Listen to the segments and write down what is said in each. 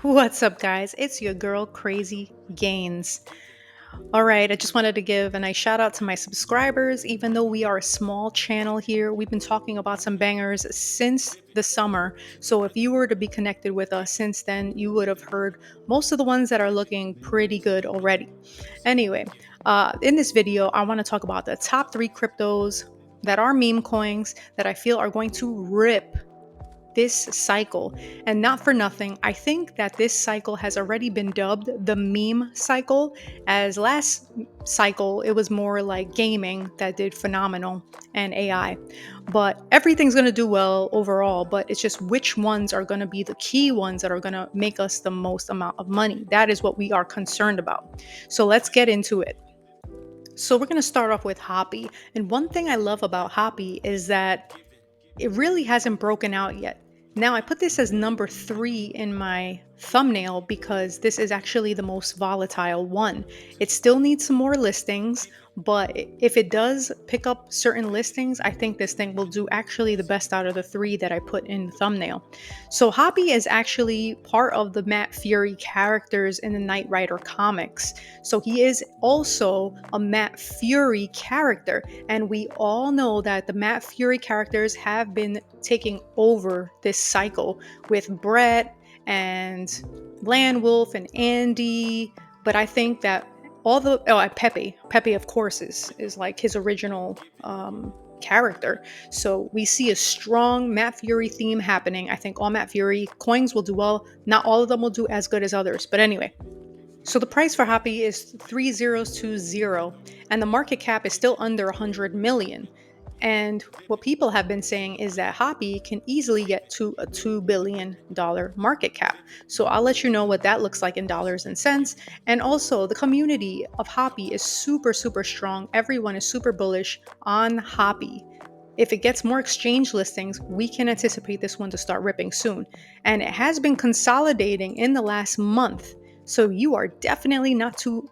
What's up, guys? It's your girl, Crazy Gains. All right, I just wanted to give a nice shout out to my subscribers. Even though we are a small channel here, we've been talking about some bangers since the summer. So if you were to be connected with us since then, you would have heard most of the ones that are looking pretty good already. Anyway, in this video, I want to talk about the top 3 cryptos that are meme coins that I feel are going to rip this cycle. And not for nothing, I think that this cycle has already been dubbed the meme cycle, as last cycle it was more like gaming that did phenomenal and AI. But everything's going to do well overall, but it's just which ones are going to be the key ones that are going to make us the most amount of money. That is what we are concerned about. So let's get into it. So we're going to start off with Hoppy. And one thing I love about Hoppy is that it really hasn't broken out yet. Now, I put this as number 3 in my thumbnail because this is actually the most volatile one. It still needs some more listings, but if it does pick up certain listings, I think this thing will do actually the best out of the 3 that I put in the thumbnail. So, Hoppy is actually part of the Matt Fury characters in the Knight Rider comics. So, he is also a Matt Fury character. And we all know that the Matt Fury characters have been taking over this cycle with Brett and Landwolf and Andy. But I think that Pepe of course is like his original character. So we see a strong Matt Fury theme happening. I think all Matt Fury coins will do well. Not all of them will do as good as others. But anyway, so the price for Hoppy is 3020, and the market cap is still under 100 million. And what people have been saying is that Hoppy can easily get to a $2 billion market cap. So I'll let you know what that looks like in dollars and cents. And also, the community of Hoppy is super, super strong. Everyone is super bullish on Hoppy. If it gets more exchange listings, we can anticipate this one to start ripping soon. And it has been consolidating in the last month. So you are definitely not too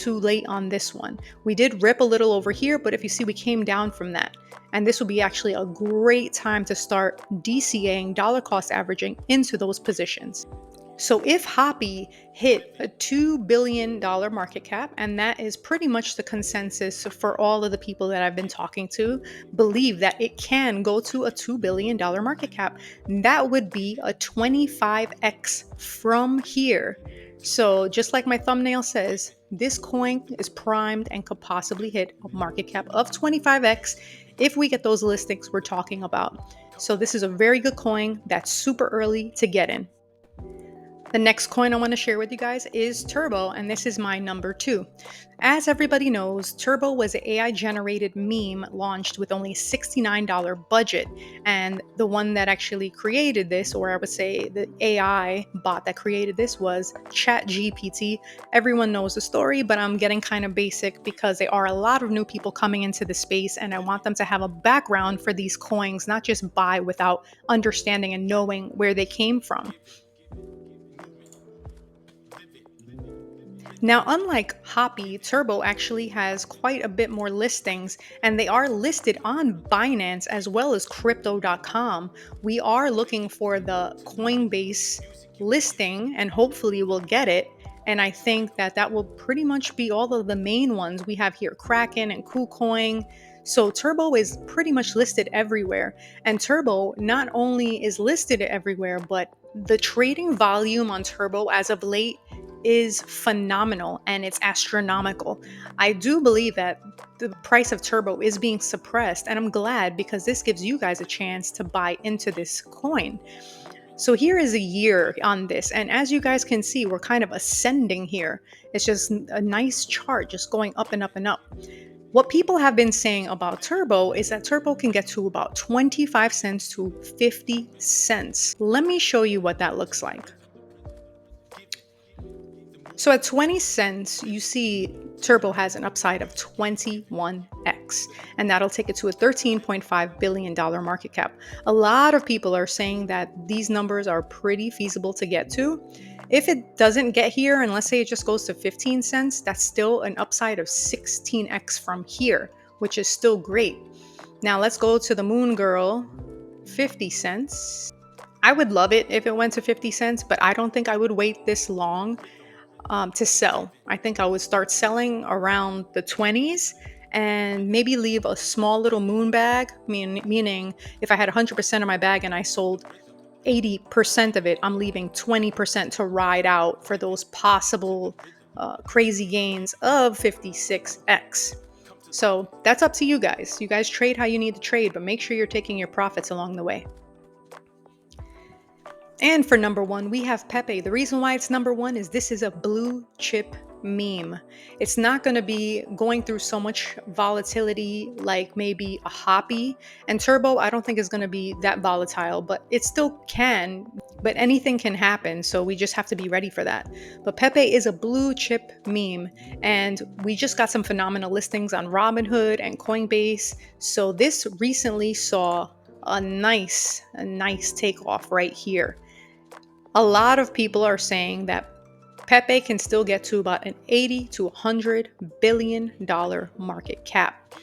late on this one. We did rip a little over here, but if you see, we came down from that. And this will be actually a great time to start DCAing, dollar cost averaging into those positions. So if Hoppy hit a $2 billion market cap, and that is pretty much the consensus for all of the people that I've been talking to, believe that it can go to a $2 billion market cap, that would be a 25x from here. So just like my thumbnail says, this coin is primed and could possibly hit a market cap of 25x if we get those listings we're talking about. So this is a very good coin that's super early to get in. The next coin I want to share with you guys is Turbo, and this is my number 2. As everybody knows, Turbo was an AI generated meme launched with only $69 budget, and the one that actually created this, or I would say the AI bot that created this, was ChatGPT. Everyone knows the story, but I'm getting kind of basic because there are a lot of new people coming into the space, and I want them to have a background for these coins, not just buy without understanding and knowing where they came from. Now, unlike Hoppy, Turbo actually has quite a bit more listings, and they are listed on Binance as well as Crypto.com. We are looking for the Coinbase listing, and hopefully we'll get it. And I think that that will pretty much be all of the main ones. We have here Kraken and KuCoin. So Turbo is pretty much listed everywhere. And Turbo not only is listed everywhere, but the trading volume on Turbo as of late is phenomenal and it's astronomical. I do believe that the price of Turbo is being suppressed, and I'm glad because this gives you guys a chance to buy into this coin. So here is a year on this, and as you guys can see, we're kind of ascending here. It's just a nice chart just going up and up and up. What people have been saying about Turbo is that Turbo can get to about 25 cents to 50 cents. Let me show you what that looks like. So at 20 cents, you see Turbo has an upside of 21x, and that'll take it to a $13.5 billion market cap. A lot of people are saying that these numbers are pretty feasible to get to. If it doesn't get here, and let's say it just goes to 15 cents, that's still an upside of 16x from here, which is still great. Now let's go to the Moon Girl, 50 cents. I would love it if it went to 50 cents, but I don't think I would wait this long to sell. I think I would start selling around the 20s and maybe leave a small little moon bag, meaning if I had 100% of my bag and I sold 80% of it, I'm leaving 20% to ride out for those possible crazy gains of 56x. So that's up to you guys. You guys trade how you need to trade, but make sure you're taking your profits along the way. And for number one, we have Pepe. The reason why it's number one is this is a blue chip meme. It's not going to be going through so much volatility like maybe a Hoppy. And Turbo, I don't think is going to be that volatile, but it still can. But anything can happen, so we just have to be ready for that. But Pepe is a blue chip meme, and we just got some phenomenal listings on Robinhood and Coinbase. So this recently saw a nice takeoff right here. A lot of people are saying that Pepe can still get to about an 80 to $100 billion market cap.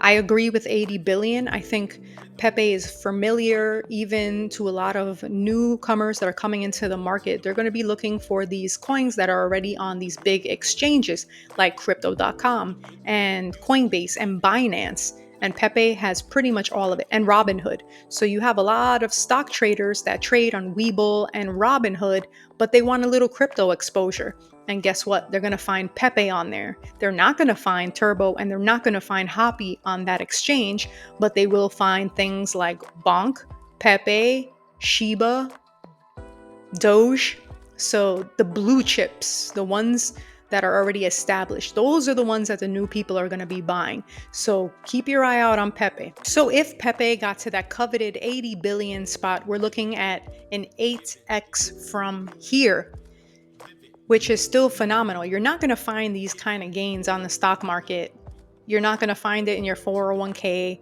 I agree with 80 billion. I think Pepe is familiar even to a lot of newcomers that are coming into the market. They're going to be looking for these coins that are already on these big exchanges like crypto.com and Coinbase and Binance. And Pepe has pretty much all of it, and Robinhood. So you have a lot of stock traders that trade on Webull and Robinhood, but they want a little crypto exposure. And guess what? They're going to find Pepe on there. They're not going to find Turbo and they're not going to find Hoppy on that exchange, but they will find things like Bonk, Pepe, Shiba, Doge. So the blue chips, the ones that are already established, those are the ones that the new people are going to be buying. So keep your eye out on Pepe. So if Pepe got to that coveted 80 billion spot, we're looking at an 8x from here, which is still phenomenal. You're not going to find these kind of gains on the stock market. You're not going to find it in your 401k.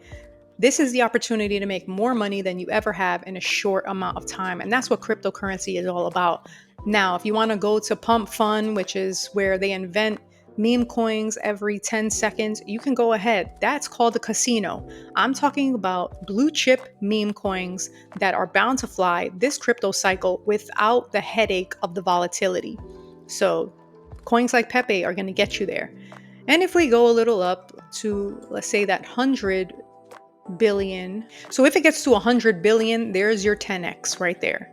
This is the opportunity to make more money than you ever have in a short amount of time. And that's what cryptocurrency is all about. Now, if you want to go to Pump Fun, which is where they invent meme coins every 10 seconds, you can go ahead. That's called a casino. I'm talking about blue chip meme coins that are bound to fly this crypto cycle without the headache of the volatility. So coins like Pepe are going to get you there. And if we go a little up to, let's say, that 100 billion. So if it gets to 100 billion, there's your 10x right there.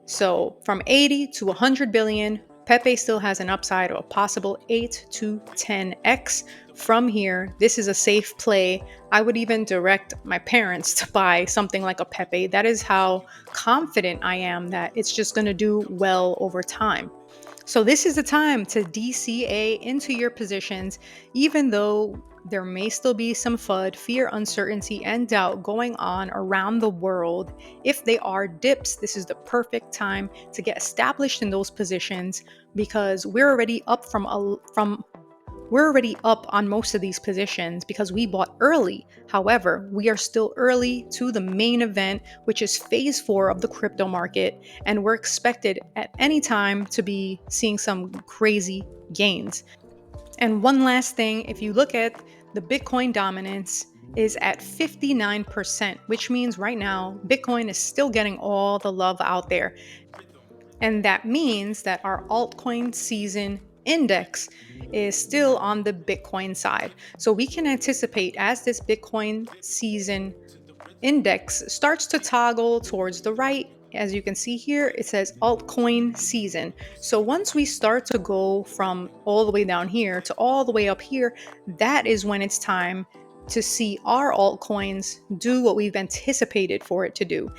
So from 80 to 100 billion, Pepe still has an upside of a possible 8 to 10x from here. This is a safe play. I would even direct my parents to buy something like a Pepe. That is how confident I am that it's just going to do well over time. So this is the time to DCA into your positions, even though there may still be some FUD, fear, uncertainty, and doubt going on around the world. If they are dips, this is the perfect time to get established in those positions because we're already up we're already up on most of these positions because we bought early. However, we are still early to the main event, which is phase 4 of the crypto market, and we're expected at any time to be seeing some crazy gains. And one last thing, if you look at the Bitcoin dominance is at 59%, which means right now Bitcoin is still getting all the love out there. And that means that our altcoin season index is still on the Bitcoin side. So we can anticipate as this Bitcoin season index starts to toggle towards the right. As you can see here, it says altcoin season. So once we start to go from all the way down here to all the way up here, that is when it's time to see our altcoins do what we've anticipated for it to do.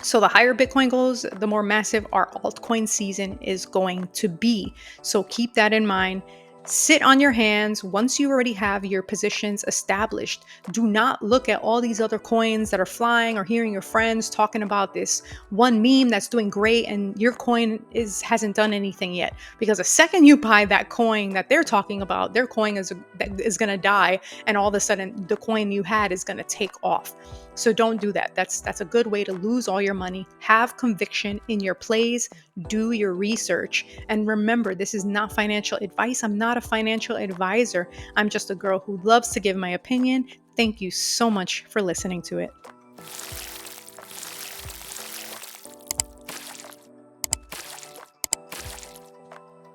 So the higher Bitcoin goes, the more massive our altcoin season is going to be. So keep that in mind. Sit on your hands once you already have your positions established. Do not look at all these other coins that are flying or hearing your friends talking about this one meme that's doing great and your coin hasn't done anything yet. Because the second you buy that coin that they're talking about, their coin is going to die, and all of a sudden the coin you had is going to take off. So don't do that. That's a good way to lose all your money. Have conviction in your plays, do your research, and remember, this is not financial advice. I'm not a financial advisor. I'm just a girl who loves to give my opinion. Thank you so much for listening to it.